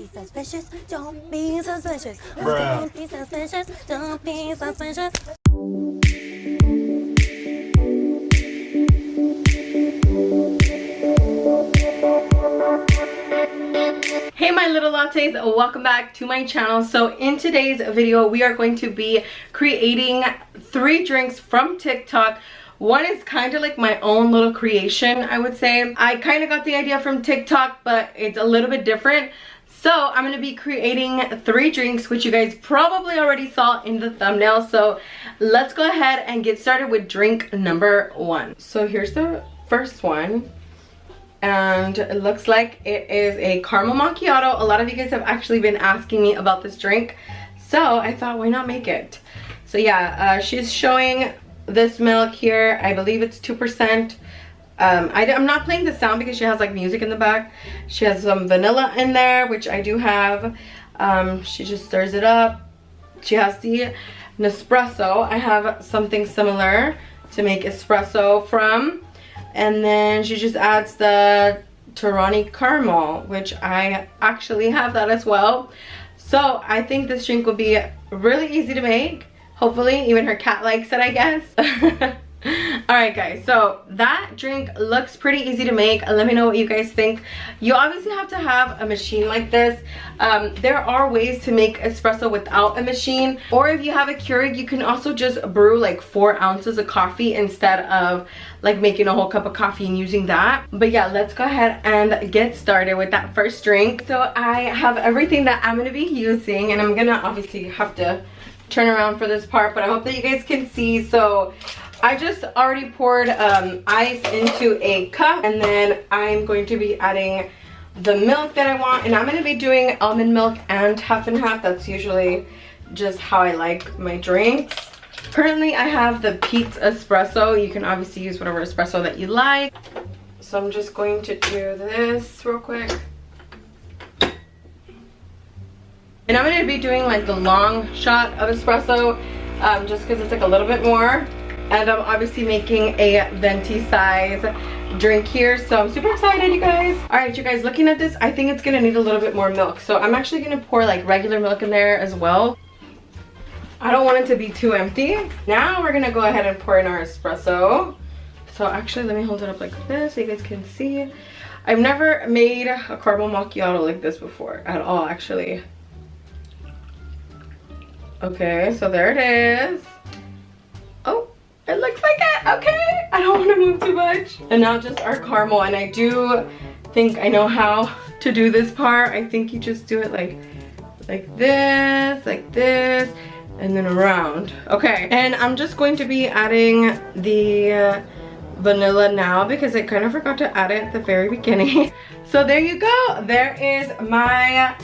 be suspicious. Don't be suspicious. Bruh. Don't be suspicious. Don't be suspicious. Hey my little lattes, welcome back to my channel. So in today's video we are going to be creating 3 drinks from TikTok. One is kind of like my own little creation, I would say. I kind of got the idea from TikTok, but it's a little bit different. So I'm going to be creating 3 drinks, which you guys probably already saw in the thumbnail. So let's go ahead and get started with drink number 1. So here's the first one. And it looks like it is a caramel macchiato. A lot of you guys have actually been asking me about this drink, so I thought, why not make it? So yeah, she's showing this milk here. I believe it's 2%. I'm not playing the sound because she has like music in the back. She has some vanilla in there, which I do have. She just stirs it up. She has the Nespresso. I have something similar to make espresso from. And then she just adds the Torani caramel, which I actually have that as well. So I think this drink will be really easy to make. Hopefully, even her cat likes it, I guess. Alright guys, so that drink looks pretty easy to make. Let me know what you guys think. You obviously have to have a machine like this. There are ways to make espresso without a machine, or if you have a Keurig, you can also just brew like 4 ounces of coffee instead of like making a whole cup of coffee and using that. But yeah, let's go ahead and get started with that first drink. So I have everything that I'm going to be using, and I'm gonna obviously have to turn around for this part, but I hope that you guys can see. So I just already poured ice into a cup, and then I'm going to be adding the milk that I want, and I'm going to be doing almond milk and half and half. That's usually just how I like my drinks. Currently I have the Pete's espresso. You can obviously use whatever espresso that you like. So I'm just going to do this real quick. And I'm going to be doing like the long shot of espresso, just because it's like a little bit more. And I'm obviously making a venti size drink here, so I'm super excited, you guys. All right, you guys, looking at this, I think it's gonna need a little bit more milk. So I'm actually gonna pour like regular milk in there as well. I don't want it to be too empty. Now we're gonna go ahead and pour in our espresso. So actually, let me hold it up like this so you guys can see. I've never made a caramel macchiato like this before at all, actually. Okay, so there it is. Oh, it looks like it. Okay, I don't want to move too much. And now just our caramel, and I do think I know how to do this part. I think you just do it like this, and then around. Okay, and I'm just going to be adding the vanilla now because I kind of forgot to add it at the very beginning. So there you go. There is my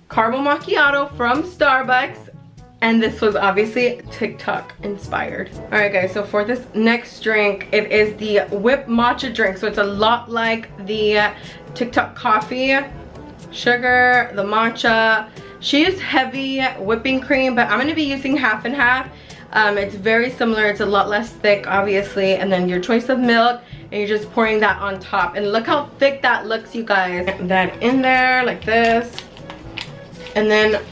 caramel macchiato from Starbucks. And this was obviously TikTok inspired. All right guys, so for this next drink, it is the whipped matcha drink. So it's a lot like the TikTok coffee. Sugar, the matcha. She used heavy whipping cream, but I'm gonna be using half and half. It's very similar, it's a lot less thick obviously. And then your choice of milk, and you're just pouring that on top. And look how thick that looks, you guys. That in there like this. And then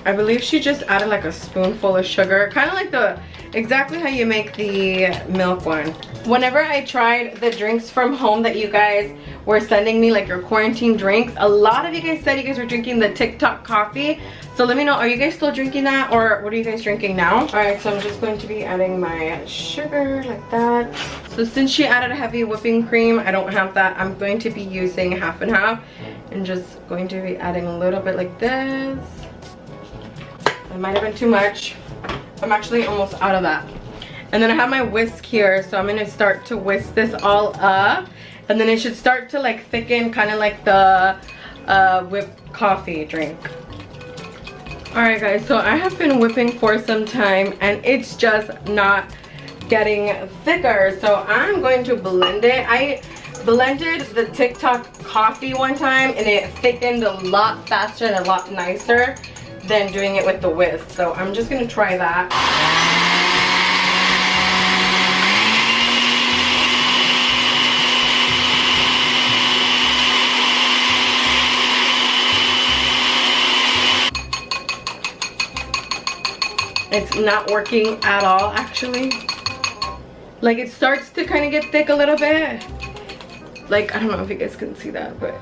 I believe she just added like a spoonful of sugar, kind of like exactly how you make the milk one. Whenever I tried the drinks from home that you guys were sending me, like your quarantine drinks, a lot of you guys said you guys were drinking the TikTok coffee. So let me know, are you guys still drinking that, or what are you guys drinking now? All right, so I'm just going to be adding my sugar like that. So since she added a heavy whipping cream, I don't have that. I'm going to be using half and half, and just going to be adding a little bit like this. It might have been too much. I'm actually almost out of that. And then I have my whisk here, so I'm gonna start to whisk this all up, and then it should start to like thicken, kind of like the whipped coffee drink. All right guys, so I have been whipping for some time and it's just not getting thicker, so I'm going to blend it. I blended the TikTok coffee one time and it thickened a lot faster and a lot nicer than doing it with the whisk. So I'm just gonna try that. It's not working at all, actually. Like, it starts to kind of get thick a little bit. Like, I don't know if you guys can see that, but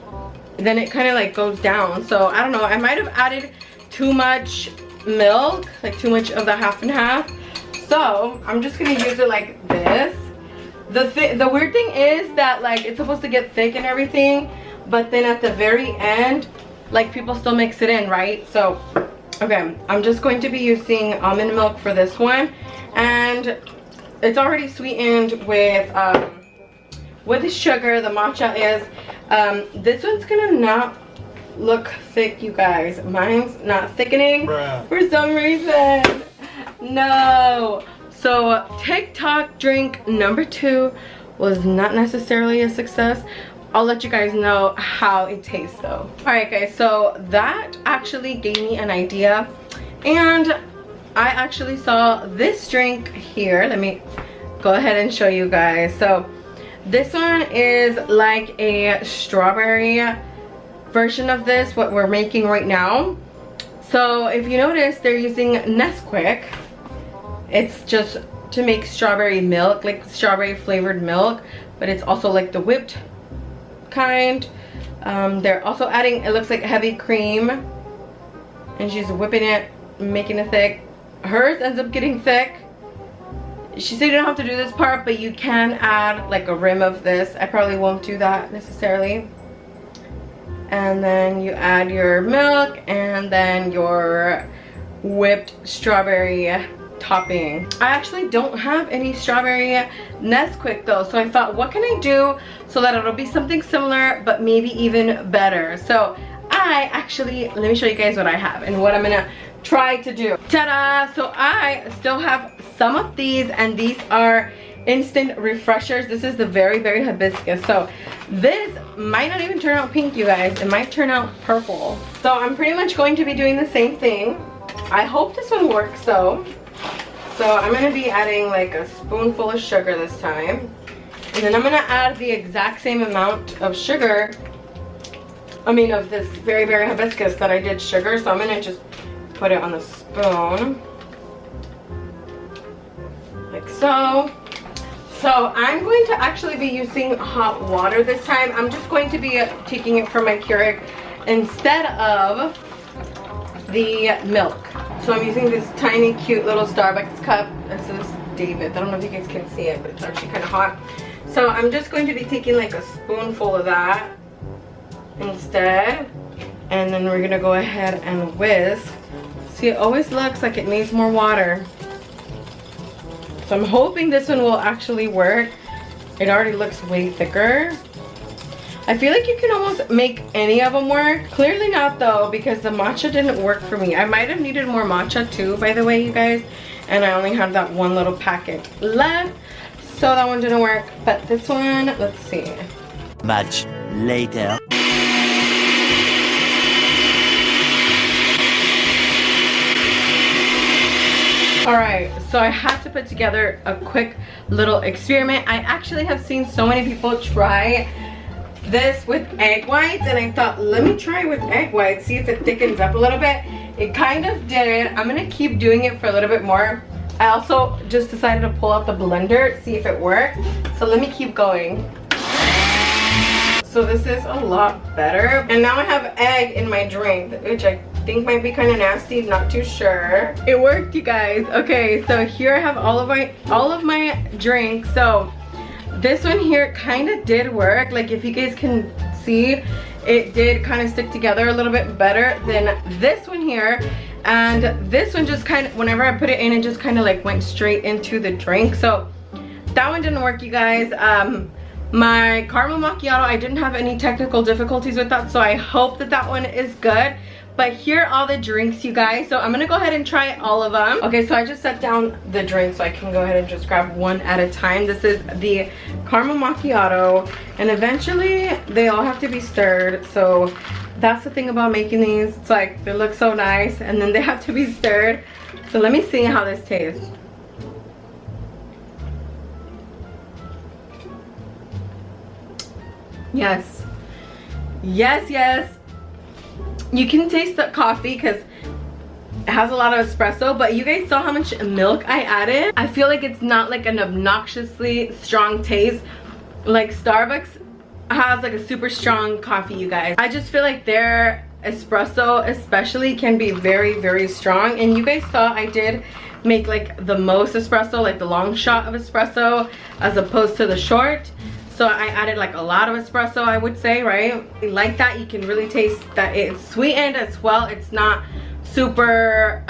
then it kind of like goes down. So I don't know, I might have added too much milk, like too much of the half and half. So I'm just gonna use it like this. The weird thing is that like it's supposed to get thick and everything, but then at the very end, like people still mix it in, right? So okay, I'm just going to be using almond milk for this one, and it's already sweetened with the sugar. The matcha is this one's gonna not look thick, you guys. Mine's not thickening for some reason. No. So TikTok drink number 2 was not necessarily a success. I'll let you guys know how it tastes though. Alright guys, so that actually gave me an idea, and I actually saw this drink here. Let me go ahead and show you guys. So this one is like a strawberry version of this, what we're making right now. So if you notice, they're using Nesquik. It's just to make strawberry milk, like strawberry flavored milk, but it's also like the whipped kind. They're also adding, it looks like heavy cream, and she's whipping it, making it thick. Hers ends up getting thick. She said you don't have to do this part, but you can add like a rim of this. I probably won't do that necessarily. And then you add your milk and then your whipped strawberry topping. I actually don't have any strawberry Nesquik though, so I thought, what can I do so that it'll be something similar but maybe even better? So I actually, let me show you guys what I have and what I'm gonna try to do. Ta-da! So I still have some of these, and these are instant refreshers. This is the very, very hibiscus. So this might not even turn out pink, you guys. It might turn out purple. So I'm pretty much going to be doing the same thing. I hope this one works though. So I'm going to be adding like a spoonful of sugar this time. And then I'm going to add the exact same amount of sugar. I mean of this very, very hibiscus that I did sugar. So I'm going to just put it on the spoon. Like so. So I'm going to actually be using hot water this time. I'm just going to be taking it from my Keurig instead of the milk. So I'm using this tiny cute little Starbucks cup. This is David. I don't know if you guys can see it, but it's actually kind of hot. So I'm just going to be taking like a spoonful of that instead. And then we're going to go ahead and whisk. See, it always looks like it needs more water. So I'm hoping this one will actually work. It already looks way thicker. I feel like you can almost make any of them work. Clearly not though, because the matcha didn't work for me. I might have needed more matcha too, by the way, you guys. And I only have that one little packet left. So that one didn't work. But this one, let's see. Much later. Alright, so I had to put together a quick little experiment. I actually have seen so many people try this with egg whites, and I thought, let me try with egg whites, see if it thickens up a little bit. It kind of did. I'm gonna keep doing it for a little bit more. I also just decided to pull out the blender, see if it worked. So let me keep going. So this is a lot better. And now I have egg in my drink, which I think might be kind of nasty, not too sure. It worked, you guys. Okay, so here I have all of my drinks. So this one here kind of did work. Like if you guys can see, it did kind of stick together a little bit better than this one here. And this one just kind of, whenever I put it in, it just kind of like went straight into the drink. So that one didn't work, you guys. My caramel macchiato, I didn't have any technical difficulties with that, so I hope that that one is good. But here are all the drinks, you guys. So I'm gonna go ahead and try all of them. Okay, so I just set down the drink so I can go ahead and just grab one at a time. This is the caramel macchiato, and eventually they all have to be stirred. So that's the thing about making these. It's like they look so nice and then they have to be stirred. So let me see how this tastes. Yes. Yes, yes. You can taste the coffee because It has a lot of espresso, but you guys saw how much milk I added. I feel like it's not like an obnoxiously strong taste. Like Starbucks has like a super strong coffee, you guys. I just feel like their espresso especially can be very, very strong. And you guys saw I did make like the most espresso, like the long shot of espresso as opposed to the short. So I added like a lot of espresso, I would say, right? Like that, you can really taste that it's sweetened as well. It's not super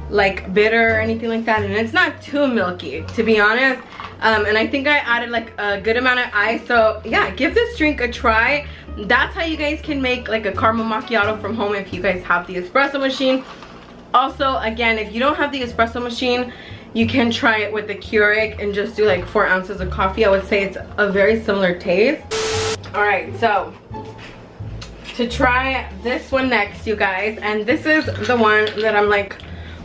like bitter or anything like that, and it's not too milky, to be honest. And I think I added like a good amount of ice. So yeah, give this drink a try. That's how you guys can make like a caramel macchiato from home if you guys have the espresso machine. Also, again, if you don't have the espresso machine, you can try it with the Keurig and just do like 4 ounces of coffee. I would say it's a very similar taste. All right, so to try this one next, you guys, and this is the one that I'm like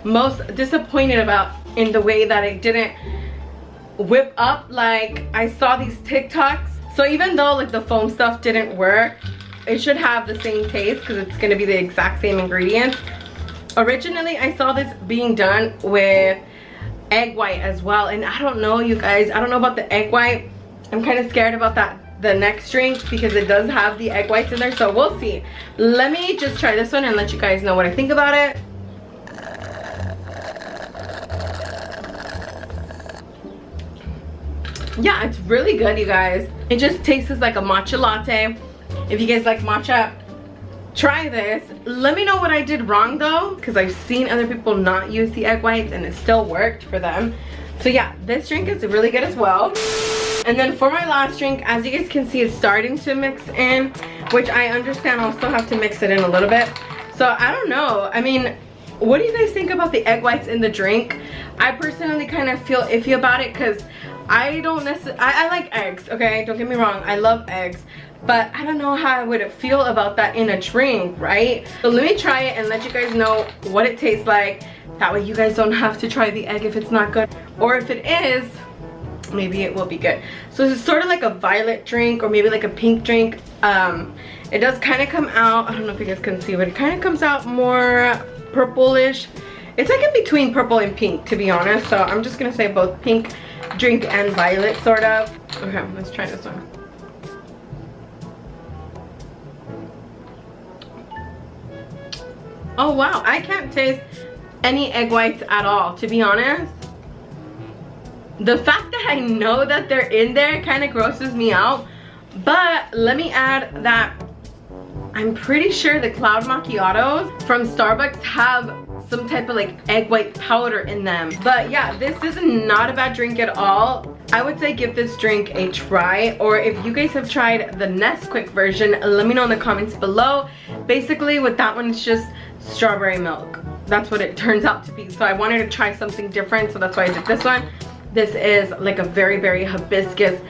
most disappointed about in the way that it didn't whip up like I saw these TikToks. So even though like the foam stuff didn't work, it should have the same taste because it's gonna be the exact same ingredients. Originally, I saw this being done with egg white as well, and I don't know, you guys, I don't know about the egg white. I'm kind of scared about that, the next drink, because it does have the egg whites in there, so we'll see. Let me just try this one and let you guys know what I think about it. Yeah, it's really good, you guys. It just tastes like a matcha latte. If you guys like matcha, try this. Let me know what I did wrong though, because I've seen other people not use the egg whites and it still worked for them. So yeah, this drink is really good as well. And then for my last drink, as you guys can see, it's starting to mix in, which I understand I'll still have to mix it in a little bit. So I don't know, I mean, what do you guys think about the egg whites in the drink? I personally kind of feel iffy about it because I don't necessarily, I like eggs, okay, don't get me wrong, I love eggs, but I don't know how I would feel about that in a drink, right? So let me try it and let you guys know what it tastes like. That way you guys don't have to try the egg if it's not good, or if it is, maybe it will be good. So it's sort of like a violet drink or maybe like a pink drink. It does kind of come out, I don't know if you guys can see, but it kind of comes out more purplish. It's like in between purple and pink, to be honest. So I'm just gonna say both pink drink and violet, sort of. Okay, let's try this one. Oh wow, I can't taste any egg whites at all, to be honest. The fact that I know that they're in there kind of grosses me out. But let me add that I'm pretty sure the cloud macchiatos from Starbucks have some type of like egg white powder in them. But yeah, this is not a bad drink at all. I would say give this drink a try, or if you guys have tried the Nesquik version, let me know in the comments below. Basically with that one, it's just strawberry milk. That's what it turns out to be. So I wanted to try something different, so that's why I did this one. This is like a very, very hibiscus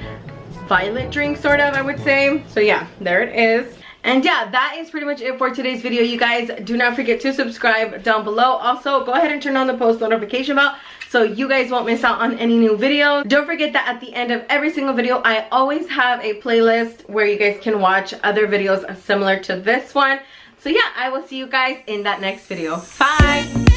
violet drink, sort of, I would say. So yeah, there it is. And yeah, that is pretty much it for today's video, you guys. Do not forget to subscribe down below. Also, go ahead and turn on the post notification bell so you guys won't miss out on any new videos. Don't forget that at the end of every single video, I always have a playlist where you guys can watch other videos similar to this one. So yeah, I will see you guys in that next video. Bye!